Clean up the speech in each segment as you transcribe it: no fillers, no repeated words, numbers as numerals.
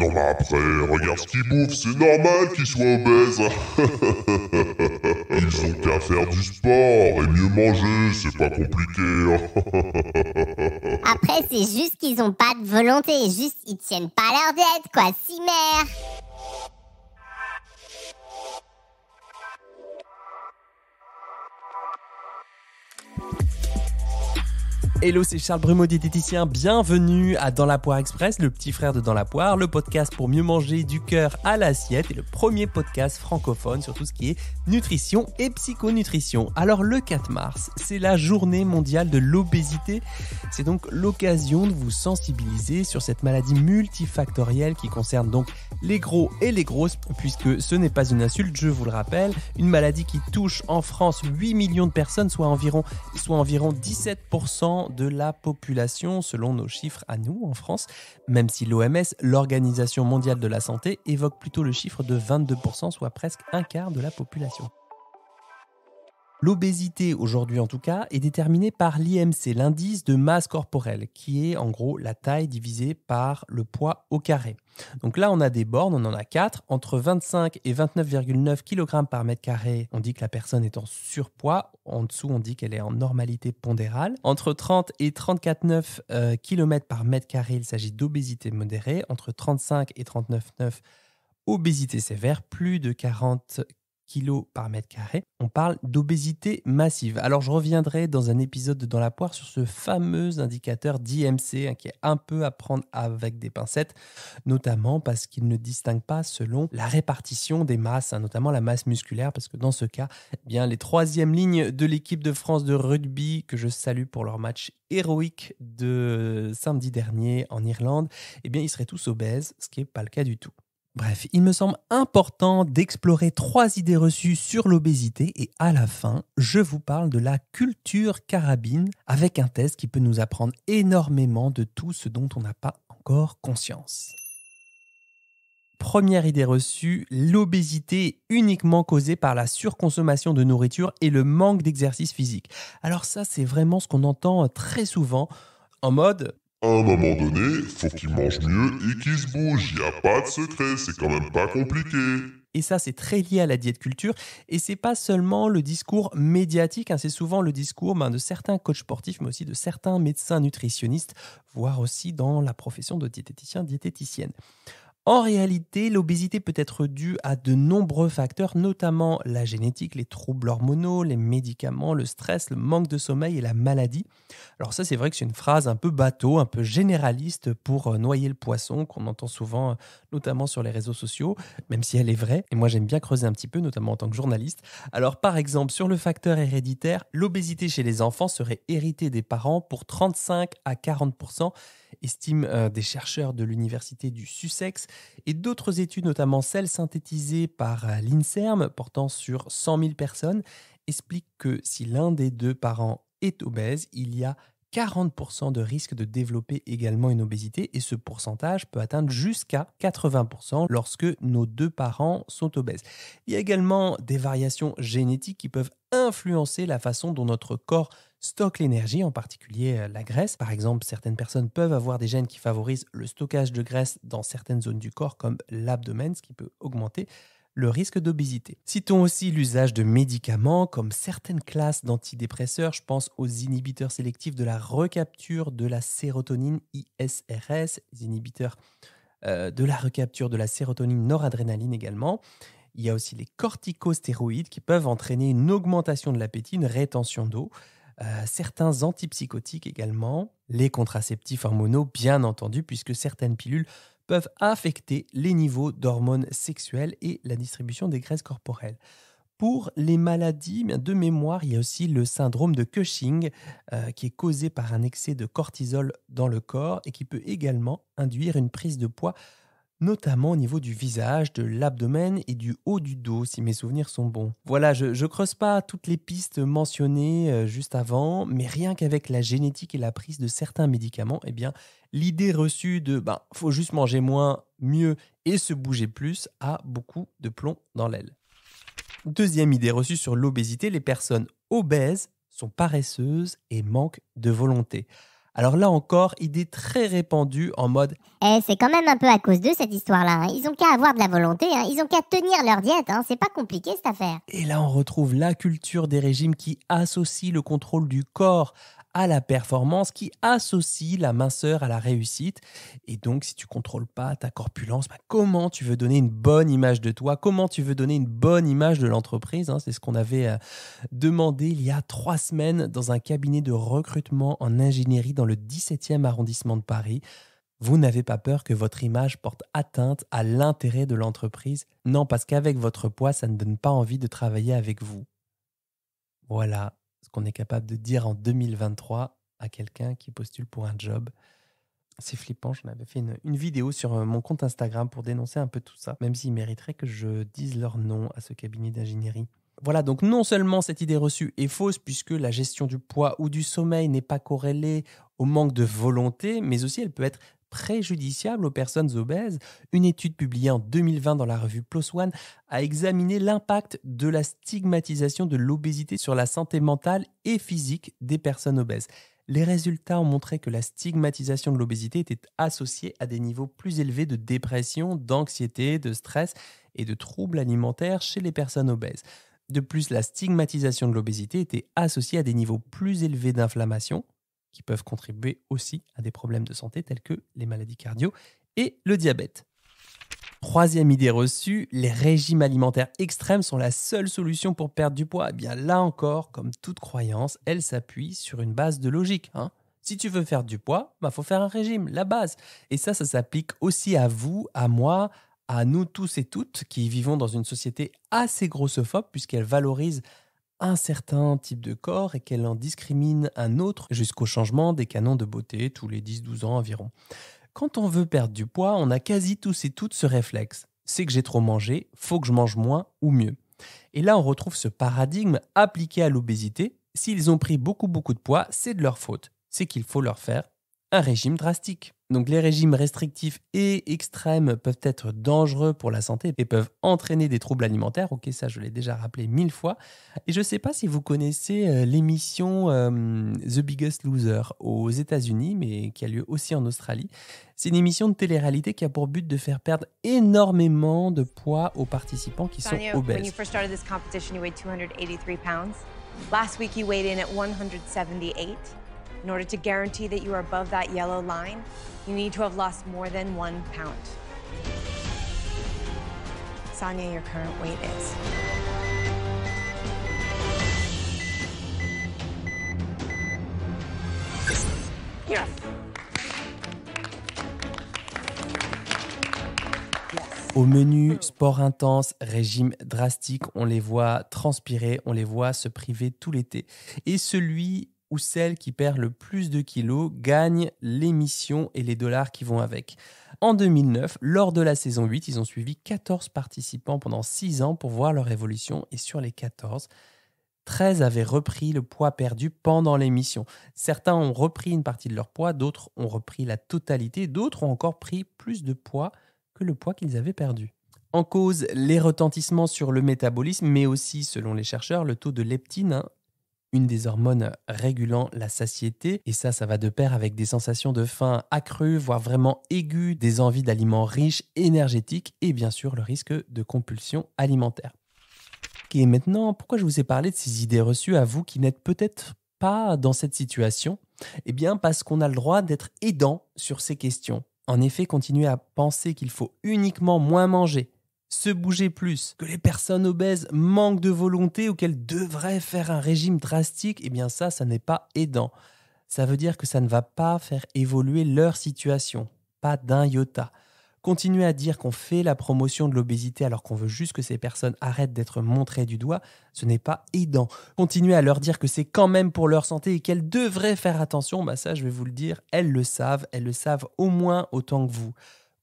Non mais après, regarde ce qu'ils bouffent, c'est normal qu'ils soient obèses. Ils ont qu'à faire du sport et mieux manger, c'est pas compliqué. Après, c'est juste qu'ils ont pas de volonté, juste ils tiennent pas leur diète, quoi, si mère. Hello, c'est Charles Brumeau, diététicien. Bienvenue à Dans la Poire Express, le petit frère de Dans la Poire, le podcast pour mieux manger du cœur à l'assiette et le premier podcast francophone sur tout ce qui est nutrition et psychonutrition. Alors le 4 mars, c'est la journée mondiale de l'obésité. C'est donc l'occasion de vous sensibiliser sur cette maladie multifactorielle qui concerne donc les gros et les grosses, puisque ce n'est pas une insulte, je vous le rappelle, une maladie qui touche en France 8 millions de personnes, soit environ 17% de la population selon nos chiffres à nous en France, même si l'OMS, l'Organisation mondiale de la santé, évoque plutôt le chiffre de 22%, soit presque un quart de la population. L'obésité, aujourd'hui en tout cas, est déterminée par l'IMC, l'indice de masse corporelle, qui est en gros la taille divisée par le poids au carré. Donc là, on a des bornes, on en a 4. Entre 25 et 29,9 kg par mètre carré, on dit que la personne est en surpoids. En dessous, on dit qu'elle est en normalité pondérale. Entre 30 et 34,9 km par mètre carré, il s'agit d'obésité modérée. Entre 35 et 39,9 obésité sévère, plus de 40 kilos par mètre carré, on parle d'obésité massive. Alors je reviendrai dans un épisode de Dans la Poire sur ce fameux indicateur d'IMC qui est un peu à prendre avec des pincettes, notamment parce qu'il ne distingue pas selon la répartition des masses, notamment la masse musculaire, parce que dans ce cas, eh bien, les troisièmes lignes de l'équipe de France de rugby, que je salue pour leur match héroïque de samedi dernier en Irlande, eh bien, ils seraient tous obèses, ce qui n'est pas le cas du tout. Bref, il me semble important d'explorer 3 idées reçues sur l'obésité et à la fin, je vous parle de la culture carabine avec un test qui peut nous apprendre énormément de tout ce dont on n'a pas encore conscience. Première idée reçue, l'obésité est uniquement causée par la surconsommation de nourriture et le manque d'exercice physique. Alors ça, c'est vraiment ce qu'on entend très souvent en mode À un moment donné, faut qu'ils mangent mieux et qu'ils se bougent, y a pas de secret, c'est quand même pas compliqué. Et ça, c'est très lié à la diète culture. Et c'est pas seulement le discours médiatique, c'est souvent le discours de certains coachs sportifs, mais aussi de certains médecins nutritionnistes, voire aussi dans la profession de diététicien, diététicienne. En réalité, l'obésité peut être due à de nombreux facteurs, notamment la génétique, les troubles hormonaux, les médicaments, le stress, le manque de sommeil et la maladie. Alors ça, c'est vrai que c'est une phrase un peu bateau, un peu généraliste pour noyer le poisson, qu'on entend souvent, notamment sur les réseaux sociaux, même si elle est vraie. Et moi, j'aime bien creuser un petit peu, notamment en tant que journaliste. Alors par exemple, sur le facteur héréditaire, l'obésité chez les enfants serait héritée des parents pour 35 à 40%, estiment des chercheurs de l'université du Sussex, et d'autres études, notamment celles synthétisées par l'INSERM, portant sur 100 000 personnes, expliquent que si l'un des deux parents est obèse, il y a 40% de risque de développer également une obésité, et ce pourcentage peut atteindre jusqu'à 80% lorsque nos deux parents sont obèses. Il y a également des variations génétiques qui peuvent influencer la façon dont notre corps stocke l'énergie, en particulier la graisse. Par exemple, certaines personnes peuvent avoir des gènes qui favorisent le stockage de graisse dans certaines zones du corps, comme l'abdomen, ce qui peut augmenter le risque d'obésité. Citons aussi l'usage de médicaments comme certaines classes d'antidépresseurs. Je pense aux inhibiteurs sélectifs de la recapture de la sérotonine, ISRS, les inhibiteurs de la recapture de la sérotonine noradrénaline également. Il y a aussi les corticostéroïdes qui peuvent entraîner une augmentation de l'appétit, une rétention d'eau. Certains antipsychotiques également, les contraceptifs hormonaux bien entendu, puisque certaines pilules peuvent affecter les niveaux d'hormones sexuelles et la distribution des graisses corporelles. Pour les maladies de mémoire, il y a aussi le syndrome de Cushing qui est causé par un excès de cortisol dans le corps et qui peut également induire une prise de poids, notamment au niveau du visage, de l'abdomen et du haut du dos, si mes souvenirs sont bons. Voilà, je ne creuse pas toutes les pistes mentionnées juste avant, mais rien qu'avec la génétique et la prise de certains médicaments, eh bien, l'idée reçue de « faut juste manger moins, mieux et se bouger plus » a beaucoup de plomb dans l'aile. Deuxième idée reçue sur l'obésité, les personnes obèses sont paresseuses et manquent de volonté. Alors là encore, idée très répandue en mode C'est quand même un peu à cause d'eux cette histoire-là. Hein. Ils ont qu'à avoir de la volonté, hein. Ils ont qu'à tenir leur diète. Hein. C'est pas compliqué cette affaire. Et là, on retrouve la culture des régimes qui associe le contrôle du corps à la performance, qui associe la minceur à la réussite. Et donc, si tu contrôles pas ta corpulence, comment tu veux donner une bonne image de toi? Comment tu veux donner une bonne image de l'entreprise, hein? C'est ce qu'on avait demandé il y a 3 semaines dans un cabinet de recrutement en ingénierie dans le 17e arrondissement de Paris. Vous n'avez pas peur que votre image porte atteinte à l'intérêt de l'entreprise? Non, parce qu'avec votre poids, ça ne donne pas envie de travailler avec vous. Voilà ce qu'on est capable de dire en 2023 à quelqu'un qui postule pour un job. C'est flippant, j'en avais fait une vidéo sur mon compte Instagram pour dénoncer un peu tout ça, même s'ils mériteraient que je dise leur nom à ce cabinet d'ingénierie. Voilà, donc non seulement cette idée reçue est fausse puisque la gestion du poids ou du sommeil n'est pas corrélée au manque de volonté, mais aussi elle peut être préjudiciable aux personnes obèses. Une étude publiée en 2020 dans la revue PLOS ONE a examiné l'impact de la stigmatisation de l'obésité sur la santé mentale et physique des personnes obèses. Les résultats ont montré que la stigmatisation de l'obésité était associée à des niveaux plus élevés de dépression, d'anxiété, de stress et de troubles alimentaires chez les personnes obèses. De plus, la stigmatisation de l'obésité était associée à des niveaux plus élevés d'inflammation, qui peuvent contribuer aussi à des problèmes de santé tels que les maladies cardio et le diabète. Troisième idée reçue, les régimes alimentaires extrêmes sont la seule solution pour perdre du poids. Eh bien là encore, comme toute croyance, elle s'appuie sur une base de logique. Si tu veux faire du poids, faut faire un régime, la base. Et ça s'applique aussi à vous, à moi, à nous tous et toutes qui vivons dans une société assez grossophobe puisqu'elle valorise un certain type de corps et qu'elle en discrimine un autre jusqu'au changement des canons de beauté tous les 10-12 ans environ. Quand on veut perdre du poids, on a quasi tous et toutes ce réflexe. C'est que j'ai trop mangé, faut que je mange moins ou mieux. Et là, on retrouve ce paradigme appliqué à l'obésité. S'ils ont pris beaucoup de poids, c'est de leur faute. C'est qu'il faut leur faire un régime drastique. Donc les régimes restrictifs et extrêmes peuvent être dangereux pour la santé et peuvent entraîner des troubles alimentaires. Ok, ça je l'ai déjà rappelé 1000 fois. Et je ne sais pas si vous connaissez l'émission The Biggest Loser aux États-Unis, mais qui a lieu aussi en Australie. C'est une émission de télé-réalité qui a pour but de faire perdre énormément de poids aux participants qui sont obèses. When you first started this competition, you weighed 283 pounds. Last week, you weighed in at 178. In order to guarantee that you are above that yellow line, you need to have lost more than 1 pound. Sonia, your current weight is... Yes. Au menu, sport intense, régime drastique, on les voit transpirer, on les voit se priver tout l'été. Et celui ou celle qui perd le plus de kilos gagne l'émission et les dollars qui vont avec. En 2009, lors de la saison 8, ils ont suivi 14 participants pendant 6 ans pour voir leur évolution. Et sur les 14, 13 avaient repris le poids perdu pendant l'émission. Certains ont repris une partie de leur poids, d'autres ont repris la totalité, d'autres ont encore pris plus de poids que le poids qu'ils avaient perdu. En cause, les retentissements sur le métabolisme, mais aussi, selon les chercheurs, le taux de leptine, une des hormones régulant la satiété. Et ça va de pair avec des sensations de faim accrues, voire vraiment aiguës, des envies d'aliments riches, énergétiques et bien sûr le risque de compulsion alimentaire. Et maintenant, pourquoi je vous ai parlé de ces idées reçues à vous qui n'êtes peut-être pas dans cette situation? Eh bien parce qu'on a le droit d'être aidant sur ces questions. En effet, continuer à penser qu'il faut uniquement moins manger, se bouger plus, que les personnes obèses manquent de volonté ou qu'elles devraient faire un régime drastique, eh bien ça n'est pas aidant. Ça veut dire que ça ne va pas faire évoluer leur situation, pas d'un iota. Continuer à dire qu'on fait la promotion de l'obésité alors qu'on veut juste que ces personnes arrêtent d'être montrées du doigt, ce n'est pas aidant. Continuer à leur dire que c'est quand même pour leur santé et qu'elles devraient faire attention, ça je vais vous le dire, elles le savent au moins autant que vous.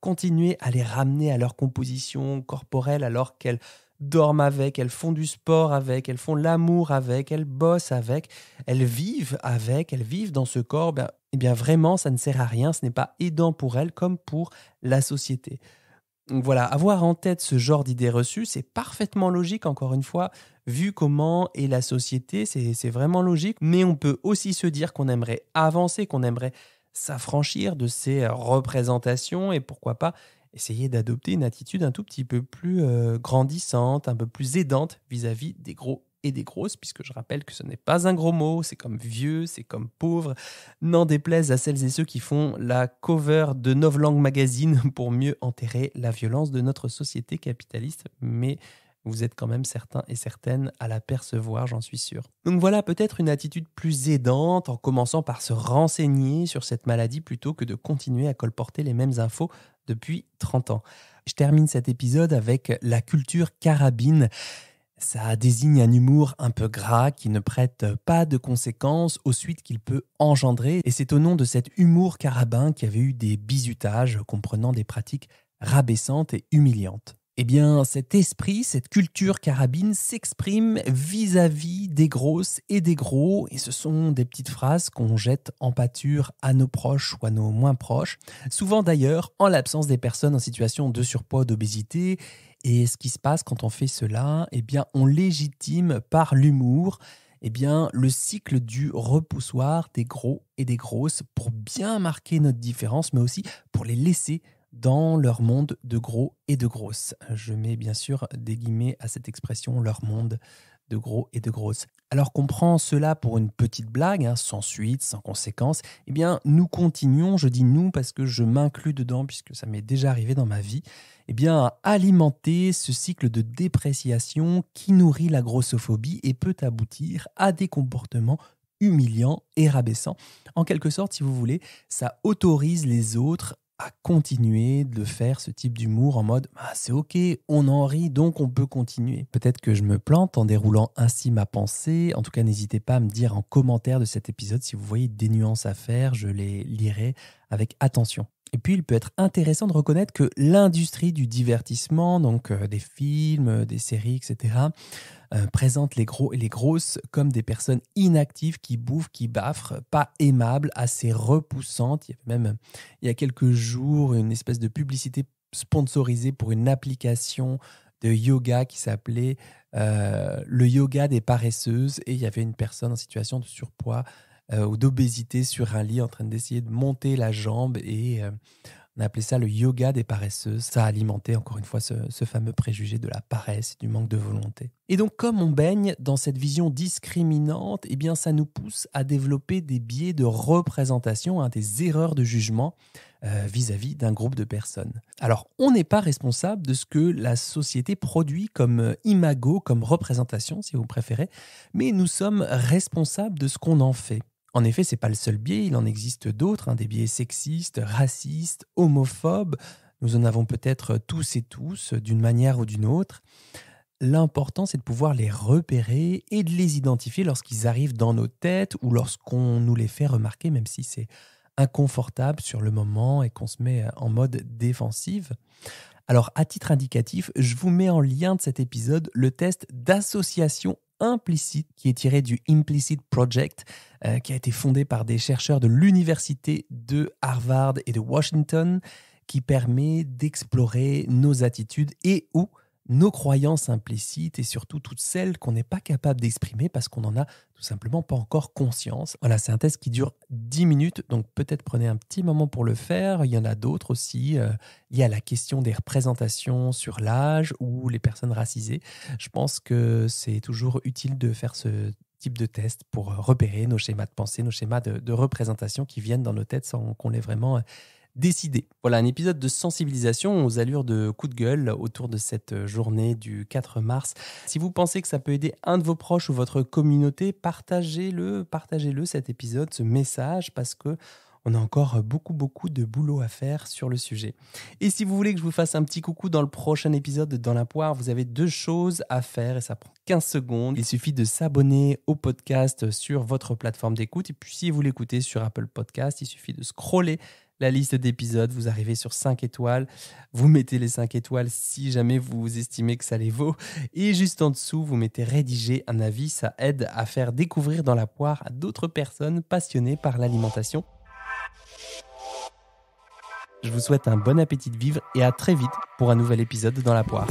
Continuer à les ramener à leur composition corporelle alors qu'elles dorment avec, elles font du sport avec, elles font l'amour avec, elles bossent avec, elles vivent dans ce corps. Eh bien vraiment, ça ne sert à rien, ce n'est pas aidant pour elles comme pour la société. Donc voilà, avoir en tête ce genre d'idées reçues, c'est parfaitement logique, encore une fois, vu comment est la société, c'est vraiment logique. Mais on peut aussi se dire qu'on aimerait avancer, qu'on aimerait s'affranchir de ces représentations et pourquoi pas essayer d'adopter une attitude un tout petit peu plus grandissante, un peu plus aidante vis-à-vis des gros et des grosses, puisque je rappelle que ce n'est pas un gros mot, c'est comme vieux, c'est comme pauvre. N'en déplaise à celles et ceux qui font la cover de Novlangue Magazine pour mieux enterrer la violence de notre société capitaliste, mais vous êtes quand même certains et certaines à l'apercevoir, j'en suis sûr. Donc voilà, peut-être une attitude plus aidante en commençant par se renseigner sur cette maladie plutôt que de continuer à colporter les mêmes infos depuis 30 ans. Je termine cet épisode avec la culture carabine. Ça désigne un humour un peu gras qui ne prête pas de conséquences aux suites qu'il peut engendrer. Et c'est au nom de cet humour carabin qu'il y avait eu des bizutages comprenant des pratiques rabaissantes et humiliantes. Eh bien, cet esprit, cette culture carabine s'exprime vis-à-vis des grosses et des gros, et ce sont des petites phrases qu'on jette en pâture à nos proches ou à nos moins proches, souvent d'ailleurs en l'absence des personnes en situation de surpoids ou d'obésité. Et ce qui se passe quand on fait cela, eh bien, on légitime par l'humour le cycle du repoussoir des gros et des grosses pour bien marquer notre différence, mais aussi pour les laisser dans leur monde de gros et de grosses. Je mets bien sûr des guillemets à cette expression, leur monde de gros et de grosses. Alors qu'on prend cela pour une petite blague, sans suite, sans conséquence, eh bien nous continuons, je dis nous parce que je m'inclus dedans puisque ça m'est déjà arrivé dans ma vie, à alimenter ce cycle de dépréciation qui nourrit la grossophobie et peut aboutir à des comportements humiliants et rabaissants. En quelque sorte, si vous voulez, ça autorise les autres à continuer de faire ce type d'humour en mode c'est ok, on en rit donc on peut continuer. Peut-être que je me plante en déroulant ainsi ma pensée. En tout cas, n'hésitez pas à me dire en commentaire de cet épisode si vous voyez des nuances à faire, je les lirai avec attention. Et puis, il peut être intéressant de reconnaître que l'industrie du divertissement, donc des films, des séries, etc., présente les gros et les grosses comme des personnes inactives qui bouffent, qui baffrent, pas aimables, assez repoussantes. Il y avait même, il y a quelques jours, une espèce de publicité sponsorisée pour une application de yoga qui s'appelait le yoga des paresseuses. Et il y avait une personne en situation de surpoids ou d'obésité sur un lit en train d'essayer de monter la jambe et on appelait ça le yoga des paresseuses. Ça alimentait encore une fois ce fameux préjugé de la paresse et du manque de volonté. Et donc comme on baigne dans cette vision discriminante, ça nous pousse à développer des biais de représentation, des erreurs de jugement vis-à-vis d'un groupe de personnes. Alors on n'est pas responsable de ce que la société produit comme imago, comme représentation si vous préférez, mais nous sommes responsables de ce qu'on en fait. En effet, ce n'est pas le seul biais, il en existe d'autres, des biais sexistes, racistes, homophobes. Nous en avons peut-être tous et tous, d'une manière ou d'une autre. L'important, c'est de pouvoir les repérer et de les identifier lorsqu'ils arrivent dans nos têtes ou lorsqu'on nous les fait remarquer, même si c'est inconfortable sur le moment et qu'on se met en mode défensive. Alors, à titre indicatif, je vous mets en lien de cet épisode le test d'association implicite qui est tiré du Implicit Project, qui a été fondé par des chercheurs de l'université de Harvard et de Washington, qui permet d'explorer nos attitudes et ou nos croyances implicites et surtout toutes celles qu'on n'est pas capable d'exprimer parce qu'on n'en a tout simplement pas encore conscience. Voilà, c'est un test qui dure 10 minutes, donc peut-être prenez un petit moment pour le faire. Il y en a d'autres aussi liés à la question des représentations sur l'âge ou les personnes racisées. Je pense que c'est toujours utile de faire ce type de test pour repérer nos schémas de pensée, nos schémas de représentation qui viennent dans nos têtes sans qu'on l'ait vraiment décidé. Voilà, un épisode de sensibilisation aux allures de coup de gueule autour de cette journée du 4 mars. Si vous pensez que ça peut aider un de vos proches ou votre communauté, partagez-le cet épisode, ce message, parce que on a encore beaucoup de boulot à faire sur le sujet. Et si vous voulez que je vous fasse un petit coucou dans le prochain épisode de Dans la poire, vous avez 2 choses à faire et ça prend 15 secondes. Il suffit de s'abonner au podcast sur votre plateforme d'écoute. Et puis si vous l'écoutez sur Apple Podcast, il suffit de scroller la liste d'épisodes, vous arrivez sur 5 étoiles, vous mettez les 5 étoiles si jamais vous estimez que ça les vaut, et juste en dessous, vous mettez rédiger un avis, ça aide à faire découvrir Dans la poire à d'autres personnes passionnées par l'alimentation. Je vous souhaite un bon appétit de vivre et à très vite pour un nouvel épisode dans la poire.